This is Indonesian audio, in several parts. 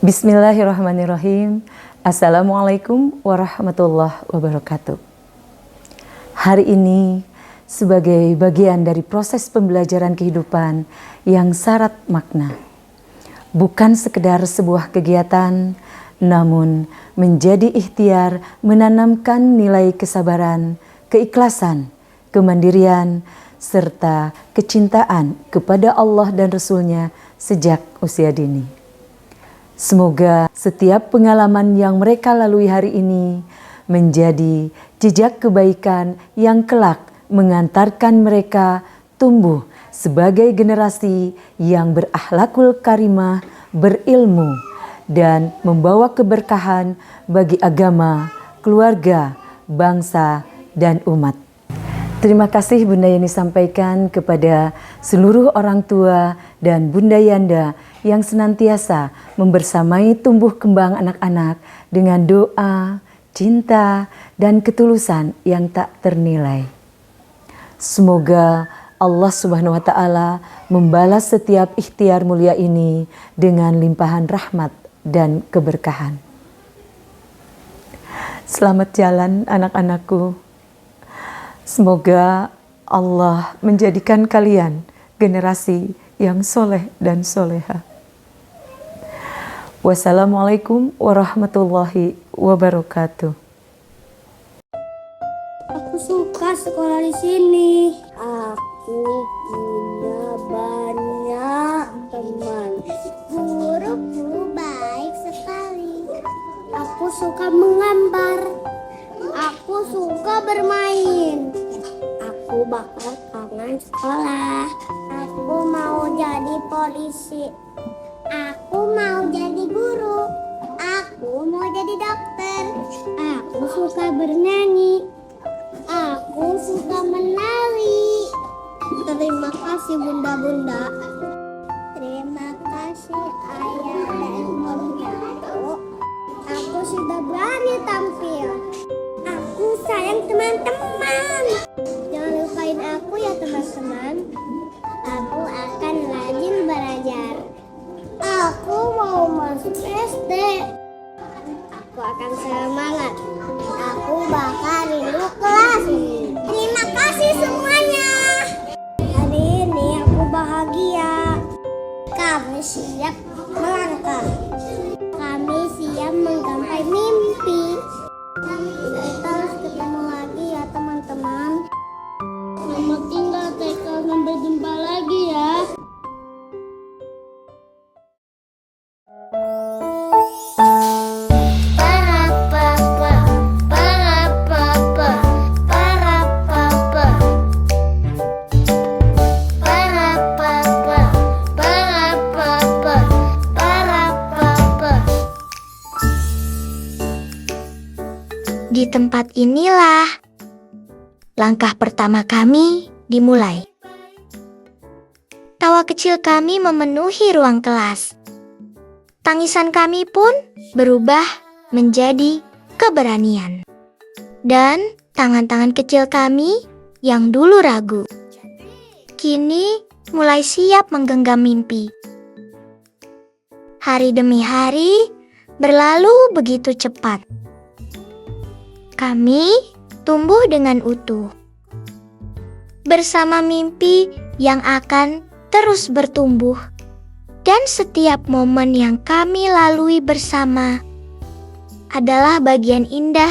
Bismillahirrahmanirrahim. Assalamualaikum warahmatullahi wabarakatuh. Hari ini sebagai bagian dari proses pembelajaran kehidupan yang syarat makna. Bukan sekedar sebuah kegiatan, namun menjadi ikhtiar menanamkan nilai kesabaran, keikhlasan, kemandirian, serta kecintaan kepada Allah dan Rasul-Nya sejak usia dini. Semoga setiap pengalaman yang mereka lalui hari ini menjadi jejak kebaikan yang kelak mengantarkan mereka tumbuh sebagai generasi yang berakhlakul karimah, berilmu, dan membawa keberkahan bagi agama, keluarga, bangsa, dan umat. Terima kasih Bunda Yani sampaikan kepada seluruh orang tua dan Bunda Yanda yang senantiasa membersamai tumbuh kembang anak-anak dengan doa, cinta, dan ketulusan yang tak ternilai. Semoga Allah Subhanahu wa Ta'ala membalas setiap ikhtiar mulia ini dengan limpahan rahmat dan keberkahan. Selamat jalan anak-anakku. Semoga Allah menjadikan kalian generasi yang soleh dan soleha. Wassalamualaikum warahmatullahi wabarakatuh. Aku suka sekolah di sini. Aku punya banyak teman. Guruku baik sekali. Aku suka menggambar. Aku suka bermain. Aku bakal kangen sekolah. Aku mau jadi polisi. Aku mau jadi guru. Aku mau jadi dokter. Aku suka bernyanyi. Aku suka menari. Terima kasih bunda-bunda. Terima kasih ayah dan bunda. Aku sudah berani tampil. Aku sayang teman-teman. Jangan lupain aku ya teman-teman. Aku akan rajin belajar. Aku mau masuk SD. Aku akan semangat. Aku bakal rindu kelas. Terima kasih semuanya. Hari ini aku bahagia. Kami siap melangkah. Kami siap menggapai mimpi. Kita harus ketemu lagi ya teman-teman. Selamat tinggal TK, sampai jumpa lagi ya. Di tempat inilah langkah pertama kami dimulai. Tawa kecil kami memenuhi ruang kelas. Tangisan kami pun berubah menjadi keberanian. Dan tangan-tangan kecil kami yang dulu ragu, kini mulai siap menggenggam mimpi. Hari demi hari berlalu begitu cepat. Kami tumbuh dengan utuh, bersama mimpi yang akan terus bertumbuh. Dan setiap momen yang kami lalui bersama adalah bagian indah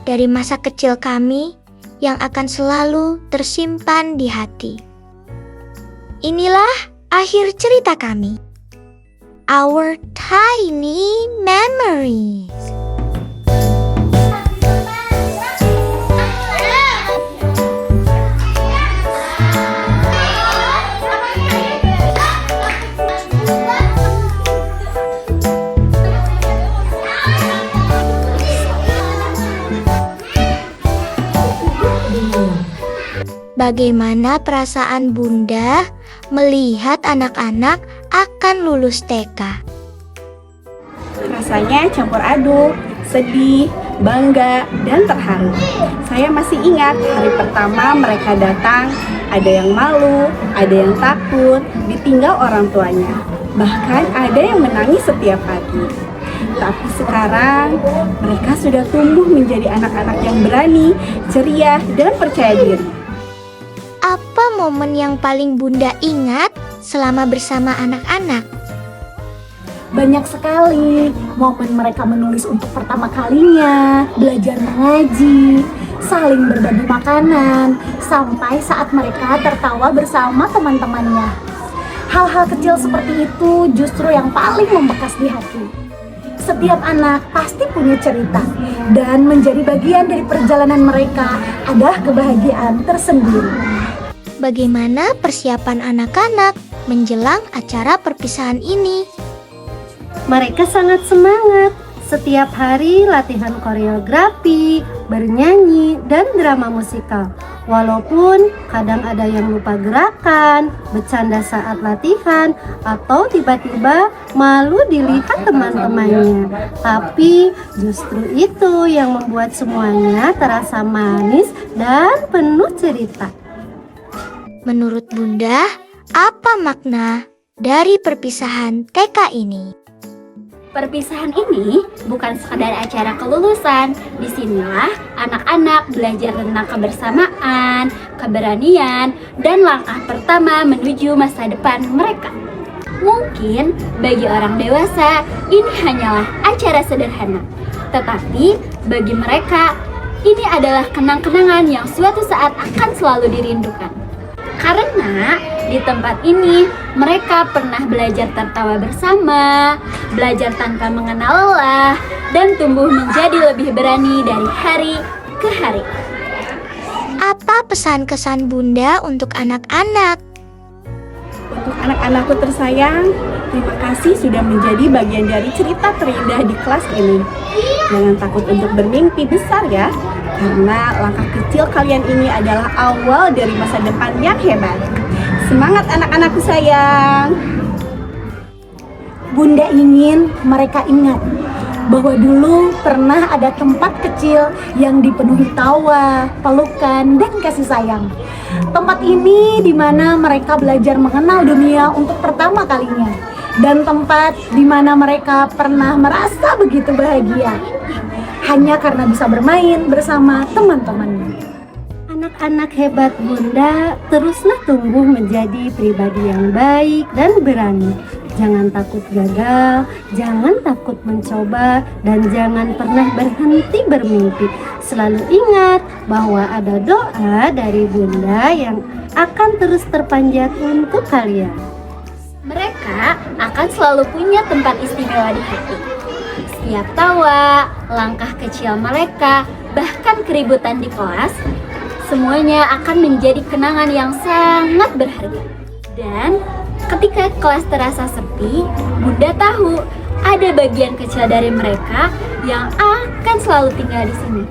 dari masa kecil kami yang akan selalu tersimpan di hati. Inilah akhir cerita kami. Our tiny memories. Bagaimana perasaan Bunda melihat anak-anak akan lulus TK? Rasanya campur aduk, sedih, bangga, dan terharu. Saya masih ingat hari pertama mereka datang, ada yang malu, ada yang takut, ditinggal orang tuanya. Bahkan ada yang menangis setiap pagi. Tapi sekarang mereka sudah tumbuh menjadi anak-anak yang berani, ceria, dan percaya diri. Apa momen yang paling Bunda ingat selama bersama anak-anak? Banyak sekali momen mereka menulis untuk pertama kalinya, belajar mengaji, saling berbagi makanan, sampai saat mereka tertawa bersama teman-temannya. Hal-hal kecil seperti itu justru yang paling membekas di hati. Setiap anak pasti punya cerita, dan menjadi bagian dari perjalanan mereka adalah kebahagiaan tersendiri. Bagaimana persiapan anak-anak menjelang acara perpisahan ini? Mereka sangat semangat. Setiap hari latihan koreografi, bernyanyi, dan drama musikal. Walaupun kadang ada yang lupa gerakan, bercanda saat latihan, atau tiba-tiba malu dilihat teman-temannya. Tapi justru itu yang membuat semuanya terasa manis dan penuh cerita. Menurut Bunda, apa makna dari perpisahan TK ini? Perpisahan ini bukan sekadar acara kelulusan. Disinilah anak-anak belajar tentang kebersamaan, keberanian, dan langkah pertama menuju masa depan mereka. Mungkin bagi orang dewasa ini hanyalah acara sederhana, tetapi bagi mereka ini adalah kenang-kenangan yang suatu saat akan selalu dirindukan. Karena di tempat ini mereka pernah belajar tertawa bersama, belajar tanpa mengenal lelah, dan tumbuh menjadi lebih berani dari hari ke hari. Apa pesan-kesan Bunda untuk anak-anak? Untuk anak-anakku tersayang, terima kasih sudah menjadi bagian dari cerita terindah di kelas ini. Jangan takut untuk bermimpi besar ya, karena langkah kecil kalian ini adalah awal dari masa depan yang hebat. Semangat anak-anakku sayang. Bunda ingin mereka ingat bahwa dulu pernah ada tempat kecil yang dipenuhi tawa, pelukan, dan kasih sayang. Tempat ini di mana mereka belajar mengenal dunia untuk pertama kalinya, dan tempat di mana mereka pernah merasa begitu bahagia hanya karena bisa bermain bersama teman-temannya. Anak-anak hebat Bunda teruslah tumbuh menjadi pribadi yang baik dan berani. Jangan takut gagal, jangan takut mencoba, dan jangan pernah berhenti bermimpi. Selalu ingat bahwa ada doa dari Bunda yang akan terus terpanjat untuk kalian. Mereka akan selalu punya tempat istimewa di hati. Setiap tawa, langkah kecil mereka, bahkan keributan di kelas, semuanya akan menjadi kenangan yang sangat berharga. Dan ketika kelas terasa sepi, Bunda tahu ada bagian kecil dari mereka yang akan selalu tinggal di sini.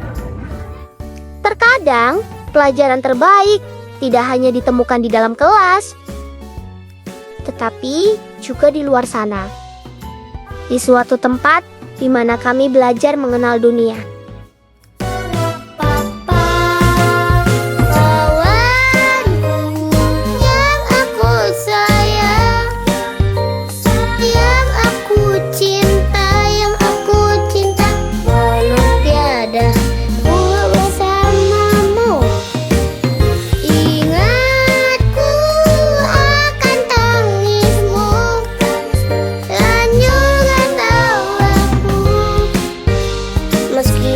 Terkadang, pelajaran terbaik tidak hanya ditemukan di dalam kelas, tetapi juga di luar sana. Di suatu tempat di mana kami belajar mengenal dunia. Meski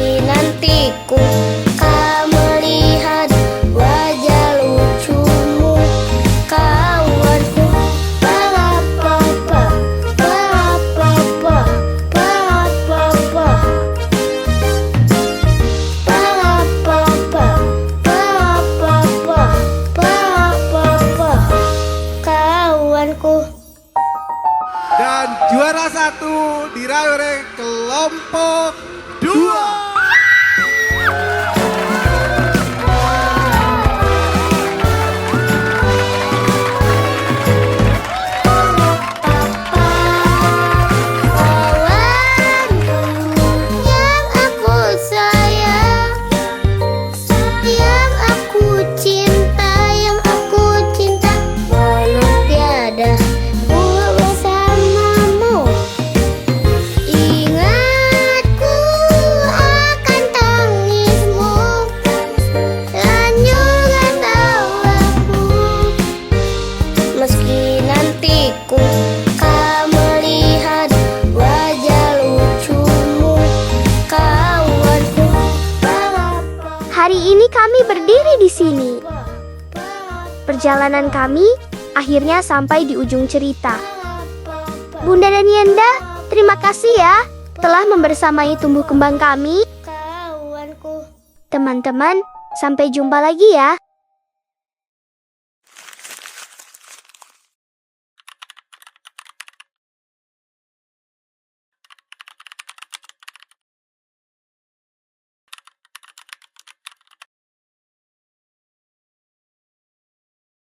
kami berdiri di sini. Perjalanan kami akhirnya sampai di ujung cerita. Bunda dan Yenda, terima kasih ya telah membersamai tumbuh kembang kami. Teman-teman, sampai jumpa lagi ya.